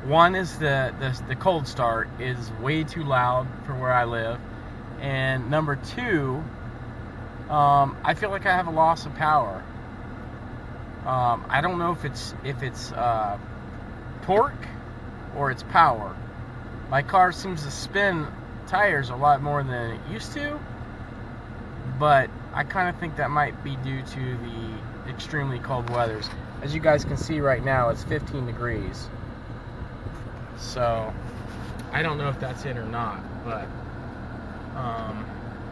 One is the cold start is way too loud for where I live, and number two, I feel like I have a loss of power. I don't know if it's torque or it's power. My car seems to spin tires a lot more than it used to, but I kind of think that might be due to the extremely cold weathers. As you guys can see right now, it's 15 degrees. So I don't know if that's it or not, but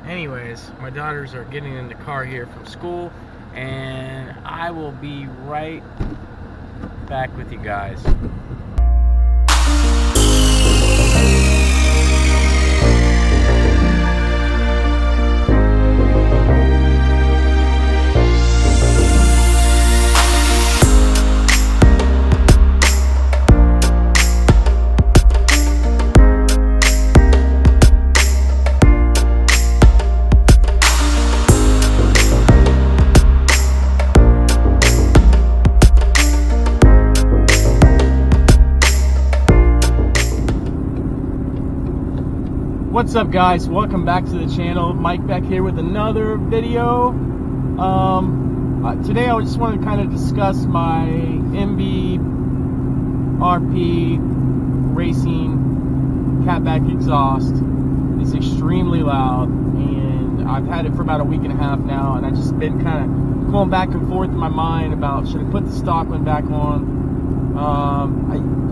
anyways, my daughters are getting in the car here from school, and I will be right back with you guys. What's up, guys? Welcome back to the channel. Mike back here with another video. Today I just wanted to kind of discuss my MB RP racing catback exhaust. It's extremely loud, and I've had it for about a week and a half now, and I've just been kind of going back and forth in my mind about should I put the stock one back on.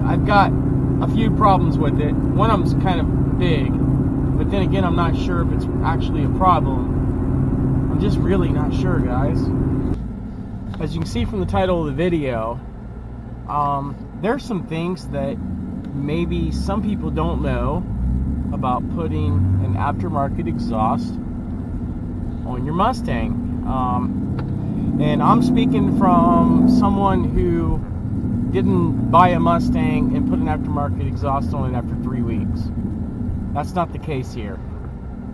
I've got a few problems with it. One of them's kind of big, but then again, I'm not sure if it's actually a problem. I'm just really not sure, guys. As you can see from the title of the video, there's some things that maybe some people don't know about putting an aftermarket exhaust on your Mustang. And I'm speaking from someone who didn't buy a Mustang and put an aftermarket exhaust on it after 3 weeks. That's not the case here.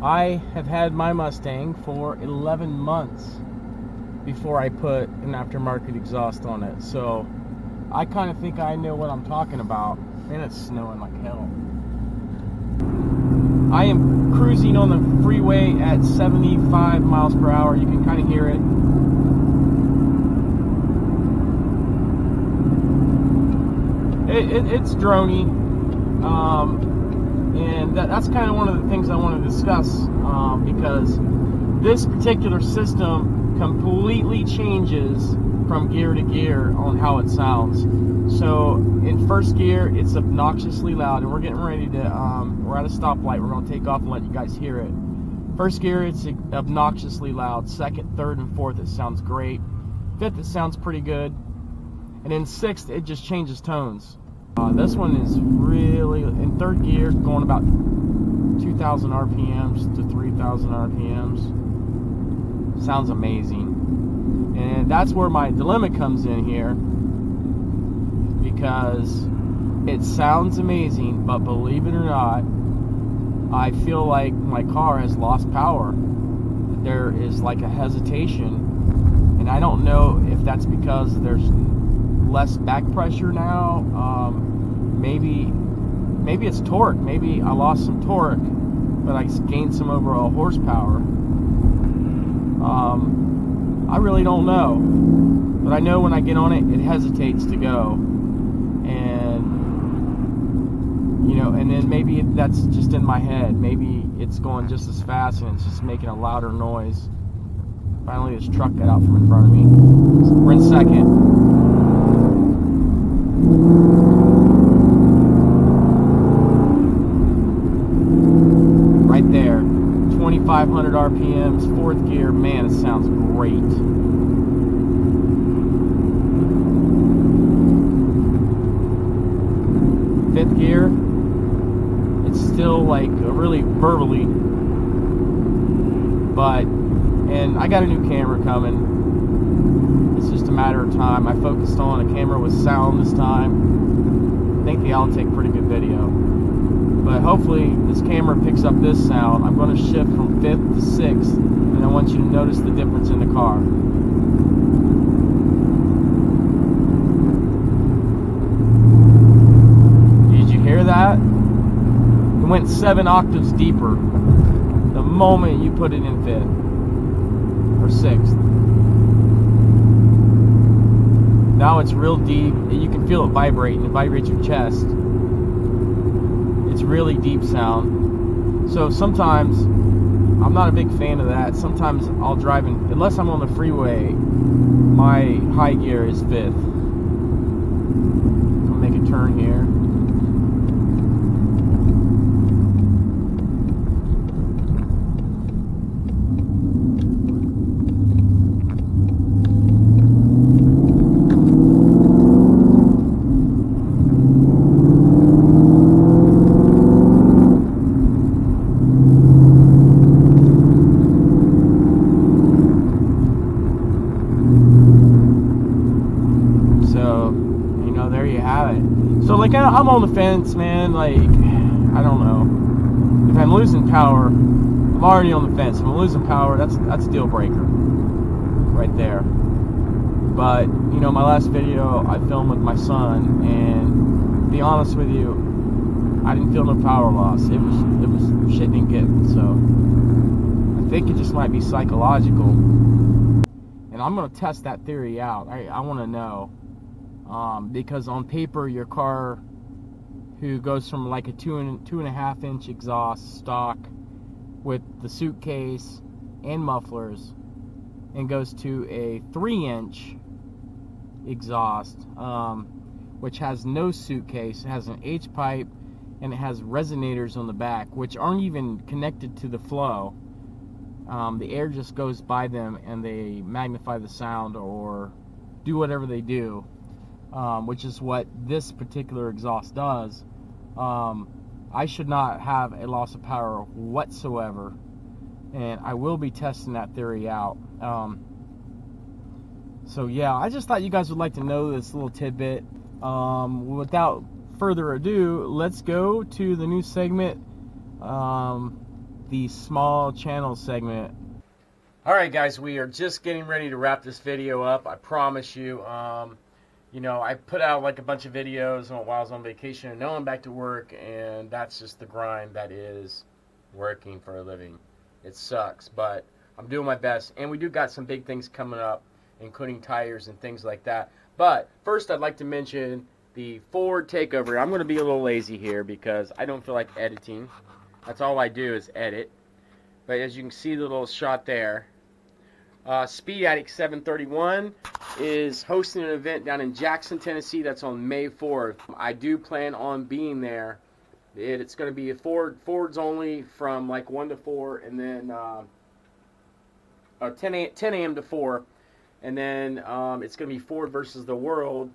I have had my Mustang for 11 months before I put an aftermarket exhaust on it. So I kind of think I know what I'm talking about. And it's snowing like hell. I am cruising on the freeway at 75 miles per hour. You can kind of hear it. It's droney. And that's kind of one of the things I want to discuss, because this particular system completely changes from gear to gear on how it sounds. So in first gear, it's obnoxiously loud, and we're getting ready to, we're at a stoplight, we're going to take off and let you guys hear it. First gear, it's obnoxiously loud. Second, third, and fourth, it sounds great. Fifth, it sounds pretty good. And then sixth, it just changes tones. This one is really, in third gear, going about 2,000 RPMs to 3,000 RPMs. Sounds amazing. And that's where my dilemma comes in here, because it sounds amazing, but believe it or not, I feel like my car has lost power. There is like a hesitation, and I don't know if that's because there's less back pressure now. Maybe it's torque. Maybe I lost some torque, but I gained some overall horsepower. I really don't know, but I know when I get on it, it hesitates to go, and you know, and then maybe that's just in my head. Maybe it's going just as fast and it's just making a louder noise. Finally, this truck got out from in front of me. We're in second. Right there, 2,500 RPMs, fourth gear. Man, it sounds great. Fifth gear, it's still like really burbly, but, and I got a new camera coming. It's just a matter of time. I focused on a camera with sound this time. I think they'll take pretty good video. But hopefully this camera picks up this sound. I'm going to shift from 5th to 6th, and I want you to notice the difference in the car. that? It went 7 octaves deeper the moment you put it in 5th or 6th. Now it's real deep. You can feel it vibrating. It vibrates your chest. It's really deep sound. So sometimes, I'm not a big fan of that. Sometimes I'll drive in, unless I'm on the freeway, my high gear is 5th. I'll make a turn here. So like I'm on the fence, man. Like, I don't know. If I'm losing power, I'm already on the fence. If I'm losing power, that's a deal breaker right there. But you know, my last video I filmed with my son, and to be honest with you, I didn't feel no power loss. It was shit didn't get. So I think it just might be psychological, and I'm gonna test that theory out. I want to know. Because on paper, your car, who goes from like a 2.5 inch exhaust stock with the suitcase and mufflers, and goes to a 3 inch exhaust, which has no suitcase, it has an H pipe, and it has resonators on the back, which aren't even connected to the flow. The air just goes by them, and they magnify the sound or do whatever they do. Which is what this particular exhaust does. I should not have a loss of power whatsoever, and I will be testing that theory out. So yeah, I just thought you guys would like to know this little tidbit. Without further ado, let's go to the new segment, the small channel segment. Alright guys, we are just getting ready to wrap this video up, I promise you. You know, I put out like a bunch of videos while I was on vacation, and now I'm back to work, and that's just the grind that is working for a living. It sucks, but I'm doing my best, and we do got some big things coming up, including tires and things like that. But first, I'd like to mention the Ford takeover. I'm going to be a little lazy here because I don't feel like editing. That's all I do is edit. But as you can see the little shot there, Speed Addict 731 is hosting an event down in Jackson, Tennessee. That's on May 4th. I do plan on being there. It's going to be a Fords only from like 1 to 4, and then 10 a.m. to 4, and then it's going to be Ford versus the world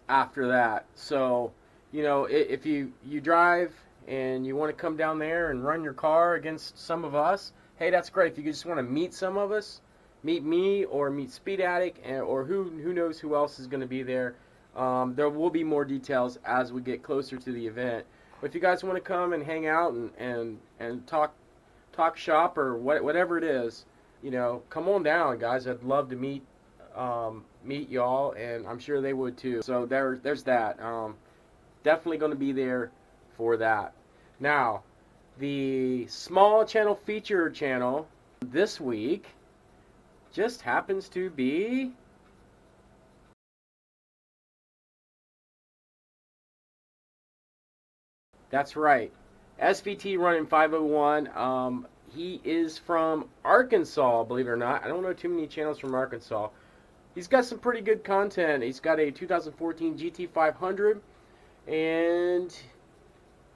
after that. So, you know, if you drive and you want to come down there and run your car against some of us, hey, that's great. If you just want to meet some of us, meet me or meet Speed Addict, or who knows who else is going to be there. There will be more details as we get closer to the event. But if you guys want to come and hang out and talk shop or whatever it is, you know, come on down, guys. I'd love to meet y'all, and I'm sure they would too. So there's that. Definitely going to be there for that. Now, the small channel feature channel this week just happens to be that's right, SVT running 501. He is from Arkansas, believe it or not. I don't know too many channels from Arkansas. He's got some pretty good content. He's got a 2014 GT500, and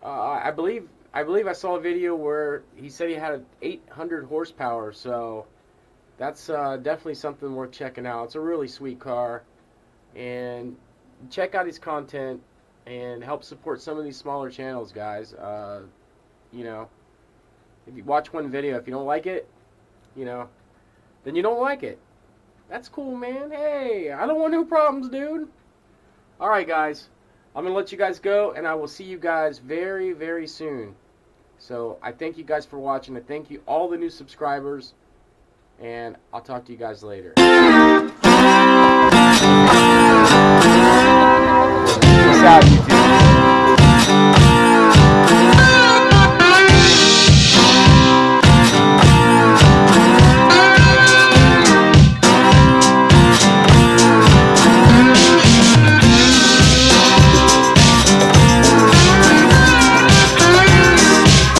I believe I saw a video where he said he had 800 horsepower. So that's definitely something worth checking out. It's a really sweet car, and check out his content and help support some of these smaller channels, guys. You know, if you watch one video, if you don't like it, you know, then you don't like it. That's cool, man. Hey, I don't want no problems, dude. Alright, guys. I'm going to let you guys go, and I will see you guys very, very soon. So, I thank you guys for watching. I thank you, all the new subscribers, and I'll talk to you guys later. Peace out, YouTube.